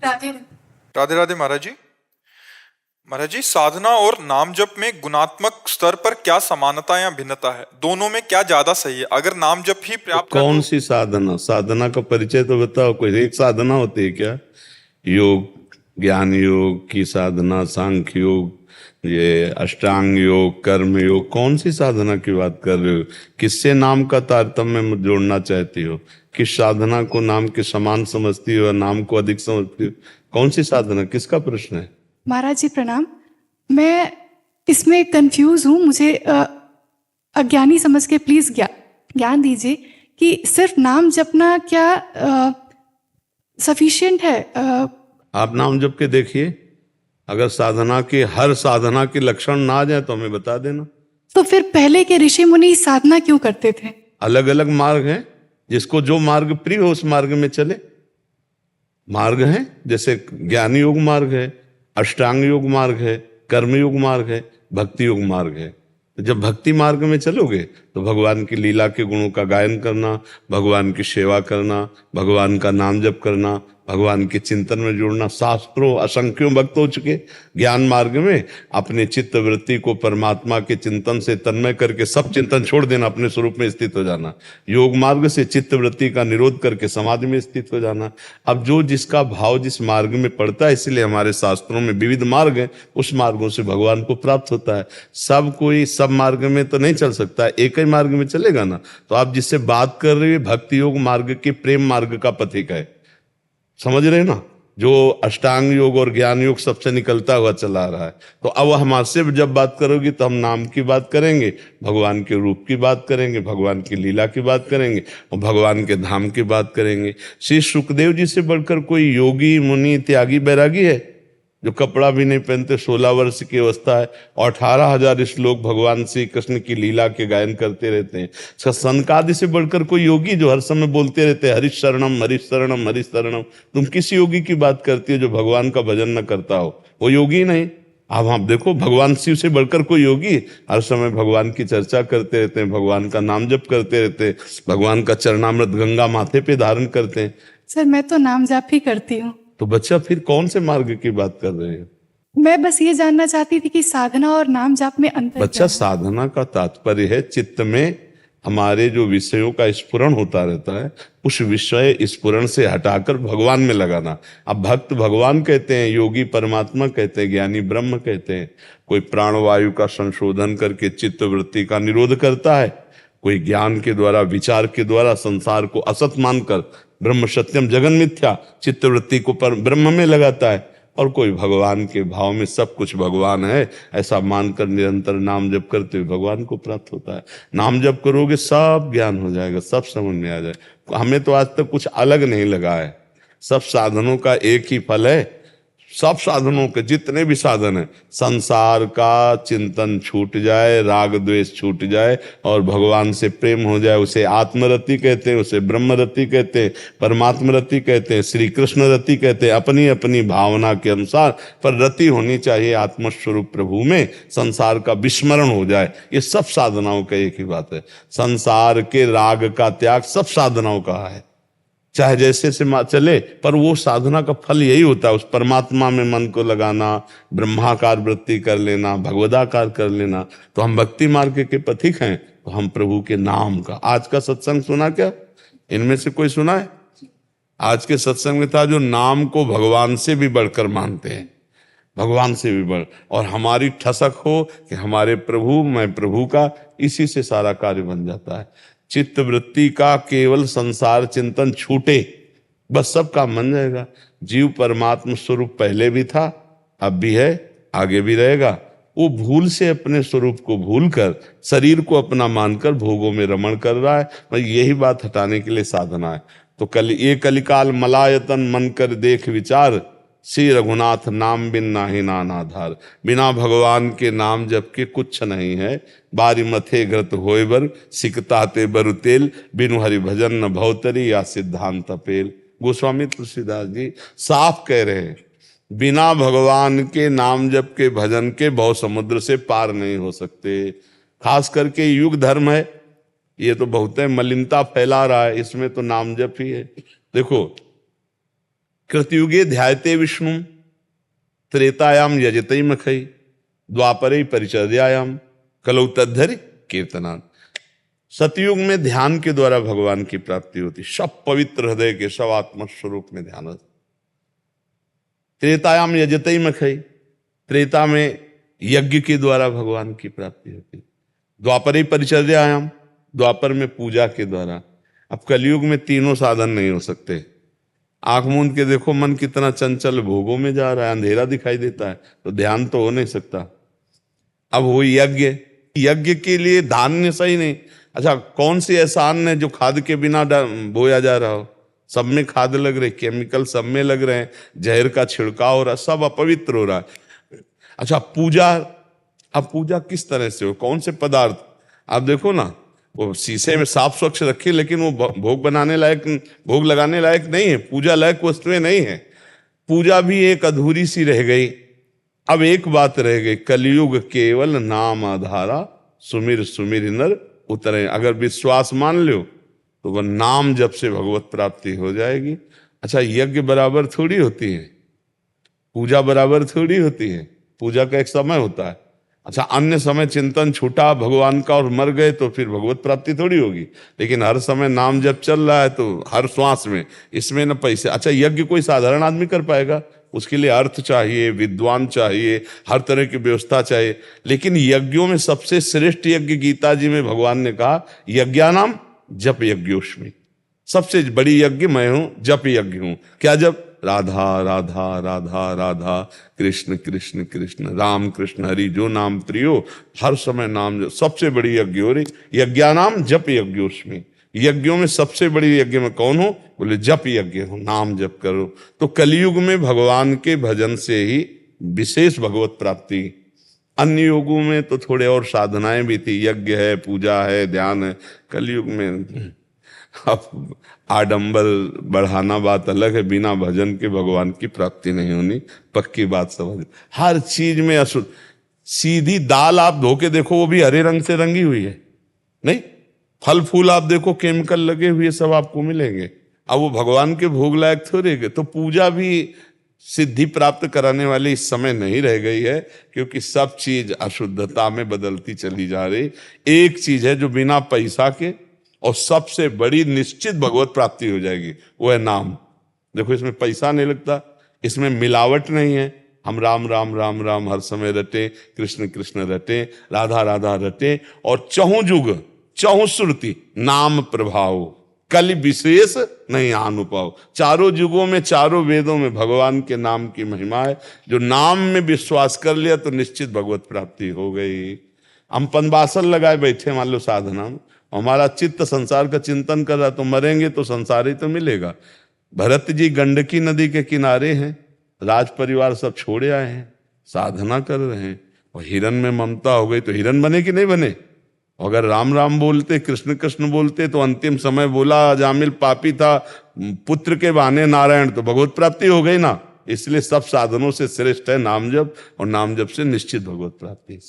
राधे राधे राधे महाराज जी। महाराज जी, साधना और नाम जप में गुणात्मक स्तर पर क्या समानता या भिन्नता है? दोनों में क्या ज्यादा सही है? अगर नाम जप ही पर्याप्त है कौन तो सी साधना? साधना का परिचय तो बताओ। कोई एक साधना होती है क्या? योग, ज्ञान योग की साधना, सांख्य योग, ये अष्टांग योग, कर्म योग, कौन सी साधना की बात कर रहे हो? किससे नाम का तारतम्य जोड़ना चाहती हो? किस साधना को नाम के समान समझती हो, नाम को अधिक समझती हो? कौन सी साधना, किसका प्रश्न है? महाराज जी प्रणाम। मैं इसमें कंफ्यूज हूँ, मुझे अज्ञानी समझ के प्लीज ज्ञान दीजिए कि सिर्फ नाम जपना क्या सफिशिएंट है? आप नाम जप के देखिए, अगर साधना के हर साधना के लक्षण ना आ जाए तो हमें बता देना। तो फिर पहले के ऋषि मुनि साधना क्यों करते थे? अलग अलग मार्ग हैं, जिसको जो मार्ग प्रिय हो उस मार्ग में चले। मार्ग हैं, जैसे ज्ञान योग मार्ग है, अष्टांग योग मार्ग है, कर्म योग मार्ग है, भक्ति योग मार्ग है। तो जब भक्ति मार्ग में चलोगे तो भगवान की लीला के गुणों का गायन करना, भगवान की सेवा करना, भगवान का नाम जप करना, भगवान के चिंतन में जुड़ना। शास्त्रों असंख्यों भक्त हो चुके। ज्ञान मार्ग में अपने चित्त वृत्ति को परमात्मा के चिंतन से तन्मय करके सब चिंतन छोड़ देना, अपने स्वरूप में स्थित हो जाना। योग मार्ग से चित्त वृत्ति का निरोध करके समाधि में स्थित हो जाना। अब जो जिसका भाव जिस मार्ग में पड़ता है, इसलिए हमारे शास्त्रों में विविध मार्ग हैं, उस मार्गों से भगवान को प्राप्त होता है। सब कोई सब मार्ग में तो नहीं चल सकता, एक ही मार्ग में चलेगा ना। तो आप जिससे बात कर रहे हैं भक्ति योग मार्ग के प्रेम मार्ग का पथिक है, समझ रहे ना? जो अष्टांग योग और ज्ञान योग सबसे निकलता हुआ चला रहा है। तो अब हमसे जब बात करोगी तो हम नाम की बात करेंगे, भगवान के रूप की बात करेंगे, भगवान की लीला की बात करेंगे और भगवान के धाम की बात करेंगे। श्री सुखदेव जी से बढ़कर कोई योगी, मुनि, त्यागी, बैरागी है जो कपड़ा भी नहीं पहनते, 16 वर्ष की अवस्था है और 18,000 श्लोक भगवान श्री कृष्ण की लीला के गायन करते रहते हैं। सनकादि से बढ़कर कोई योगी जो हर समय बोलते रहते हैं हरिश शरणम हरिश शरणम हरिश शरणम। तुम किस योगी की बात करती हो जो भगवान का भजन न करता हो? वो योगी नहीं। अब आप देखो, भगवान शिव से बढ़कर कोई योगी हर समय भगवान की चर्चा करते रहते हैं, भगवान का नाम जप करते रहते हैं, भगवान का चरणामृत गंगा माथे पे धारण करते हैं। सर मैं तो नाम जाप ही करती हूँ। तो बच्चा फिर कौन से मार्ग की बात कर रहे हैं? मैं बस ये जानना चाहती थी कि साधना और नाम जाप में अंतर बच्चा, क्या है? साधना का तात्पर्य है चित्त में हमारे जो विषयों का स्फुरण होता रहता है, उस विषय स्फुरण से हटाकर भगवान में लगाना। अब भक्त भगवान कहते हैं, योगी परमात्मा कहते हैं, ज्ञानी ब्रह्म कहते हैं। कोई प्राणवायु का संशोधन करके चित्त वृत्ति का निरोध करता है, कोई ज्ञान के द्वारा, विचार के द्वारा संसार को असत मानकर ब्रह्म सत्यम जगन मिथ्या चित्त वृत्ति को पर ब्रह्म में लगाता है, और कोई भगवान के भाव में सब कुछ भगवान है ऐसा मानकर निरंतर नाम जप करते हुए भगवान को प्राप्त होता है। नाम जप करोगे सब ज्ञान हो जाएगा, सब समझ में आ जाए। हमें तो आज तक कुछ अलग नहीं लगा है, सब साधनों का एक ही फल है। सब साधनों के जितने भी साधन है, संसार का चिंतन छूट जाए, राग द्वेष छूट जाए और भगवान से प्रेम हो जाए, उसे आत्मरति कहते हैं, उसे ब्रह्मरति कहते हैं, परमात्मरति कहते हैं, श्री कृष्ण रति कहते हैं। अपनी अपनी भावना के अनुसार पर रति होनी चाहिए आत्मस्वरूप प्रभु में, संसार का विस्मरण हो जाए। ये सब साधनाओं का एक ही बात है। संसार के राग का त्याग सब साधनाओं का है, चाहे जैसे से चले, पर वो साधना का फल यही होता है, उस परमात्मा में मन को लगाना, ब्रह्माकार वृत्ति कर लेना, भगवदाकार कर लेना। तो हम भक्ति मार्ग के पथिक हैं, तो हम प्रभु के नाम का। आज का सत्संग सुना क्या? इनमें से कोई सुना है? आज के सत्संग में था जो नाम को भगवान से भी बढ़कर मानते हैं, भगवान से भी बढ़, और हमारी ठसक हो कि हमारे प्रभु, मैं प्रभु का, इसी से सारा कार्य बन जाता है। चित्त वृत्ति का केवल संसार चिंतन छूटे, बस सब काम बन जाएगा। जीव परमात्मा स्वरूप पहले भी था, अब भी है, आगे भी रहेगा। वो भूल से अपने स्वरूप को भूलकर शरीर को अपना मानकर भोगों में रमण कर रहा है। मैं यही बात हटाने के लिए साधना है। तो ये कलिकाल मलायतन मन कर देख विचार, श्री रघुनाथ नाम बिन नाहि नान आधार। बिना भगवान के नाम जप के कुछ नहीं है। बारी मथे घृत होय बर, सिकताते बरु तेल, बिनु हरि भजन न भवतरी या सिद्धांत पेल। गोस्वामी तुलसीदास जी साफ कह रहे हैं, बिना भगवान के नाम जप के, भजन के भव समुद्र से पार नहीं हो सकते। खास करके युग धर्म है, ये तो बहुत है मलिनता फैला रहा है, इसमें तो नाम जप ही है। देखो, कृतयुगे ध्यायते विष्णु, त्रेतायाम यजते मखई, द्वापरे परिचर्यायाम, कलौ तद्धरि कीर्तनात्। सतयुग में ध्यान के द्वारा भगवान की प्राप्ति होती, सब पवित्र हृदय के सब आत्म स्वरूप में ध्यान। त्रेतायाम यजते मखई, त्रेता में यज्ञ के द्वारा भगवान की प्राप्ति होती। द्वापरे परिचर्यायाम, द्वापर में पूजा के द्वारा। अब कलयुग में तीनों साधन नहीं हो सकते। आंख मूंद के देखो, मन कितना चंचल भोगों में जा रहा है, अंधेरा दिखाई देता है, तो ध्यान तो हो नहीं सकता। अब वो यज्ञ, यज्ञ के लिए धान्य सही नहीं। अच्छा, कौन सी ऐसा अन्न है जो खाद के बिना बोया जा रहा हो? सब में खाद लग रही, केमिकल सब में लग रहे हैं, जहर का छिड़काव हो रहा, सब अपवित्र हो रहा है। अच्छा, पूजा, अब पूजा किस तरह से हो, कौन से पदार्थ? आप देखो ना, वो शीशे में साफ स्वच्छ रखी, लेकिन वो भोग बनाने लायक, भोग लगाने लायक नहीं है, पूजा लायक वस्तुएं नहीं है। पूजा भी एक अधूरी सी रह गई। अब एक बात रह गई, कलयुग केवल नाम आधारा, सुमिर सुमिर नर उतरे। अगर विश्वास मान लो तो वह नाम जब से भगवत प्राप्ति हो जाएगी। अच्छा, यज्ञ बराबर थोड़ी होती है, पूजा बराबर थोड़ी होती है, पूजा का एक समय होता है। अच्छा, अन्य समय चिंतन छूटा भगवान का और मर गए तो फिर भगवत प्राप्ति थोड़ी होगी। लेकिन हर समय नाम जब चल रहा है तो हर श्वास में, इसमें न पैसे। अच्छा, यज्ञ कोई साधारण आदमी कर पाएगा? उसके लिए अर्थ चाहिए, विद्वान चाहिए, हर तरह की व्यवस्था चाहिए। लेकिन यज्ञों में सबसे श्रेष्ठ यज्ञ गीता जी में भगवान ने कहा, यज्ञानाम जप यज्ञोष्मि। सबसे बड़ी यज्ञ मैं हूं, जप यज्ञ हूं। क्या जप? राधा राधा राधा राधा, कृष्ण कृष्ण कृष्ण, राम कृष्ण हरि, जो नाम प्रियो, हर समय नाम। सबसे बड़ी यज्ञ हो रही, यज्ञानाम जप यज्ञोष्मि। यज्ञों में सबसे बड़ी यज्ञ में कौन हो? बोले जप यज्ञ हो, नाम जप करो। तो कलयुग में भगवान के भजन से ही विशेष भगवत प्राप्ति। अन्य युगों में तो थोड़े और साधनाएं भी थी, यज्ञ है, पूजा है, ध्यान है। कलयुग में अब आडंबर बढ़ाना बात अलग है, बिना भजन के भगवान की प्राप्ति नहीं होनी, पक्की बात समझ। हर चीज में अशुद्ध। सीधी दाल आप धो के देखो, वो भी हरे रंग से रंगी हुई है, नहीं? फल फूल आप देखो, केमिकल लगे हुए सब आपको मिलेंगे। अब वो भगवान के भोग लायक थोड़े गए। तो पूजा भी सिद्धि प्राप्त कराने वाली इस समय नहीं रह गई है, क्योंकि सब चीज अशुद्धता में बदलती चली जा रही। एक चीज है जो बिना पैसा के और सबसे बड़ी निश्चित भगवत प्राप्ति हो जाएगी, वो है नाम। देखो, इसमें पैसा नहीं लगता, इसमें मिलावट नहीं है। हम राम राम राम राम हर समय रटे, कृष्ण कृष्ण रटे, राधा राधा रटे, और चहुं जुग चहुं श्रुति नाम प्रभाव, कल विशेष नहीं अनुपाव। चारों युगों में, चारों वेदों में भगवान के नाम की महिमा है। जो नाम में विश्वास कर लिया तो निश्चित भगवत प्राप्ति हो गई। हम पनवासल लगाए बैठे मान लो साधना में, हमारा चित्त संसार का चिंतन कर रहा, तो मरेंगे तो संसार ही तो मिलेगा। भरत जी गंडकी नदी के किनारे हैं, राज परिवार सब छोड़े आए हैं, साधना कर रहे हैं, और हिरन में ममता हो गई तो हिरन बने कि नहीं बने? अगर राम राम बोलते, कृष्ण कृष्ण बोलते, तो अंतिम समय बोला जामिल पापी था, पुत्र के बहाने नारायण, तो भगवत प्राप्ति हो गई ना। इसलिए सब साधनों से श्रेष्ठ है नाम जप, और नाम जप से निश्चित भगवत प्राप्ति।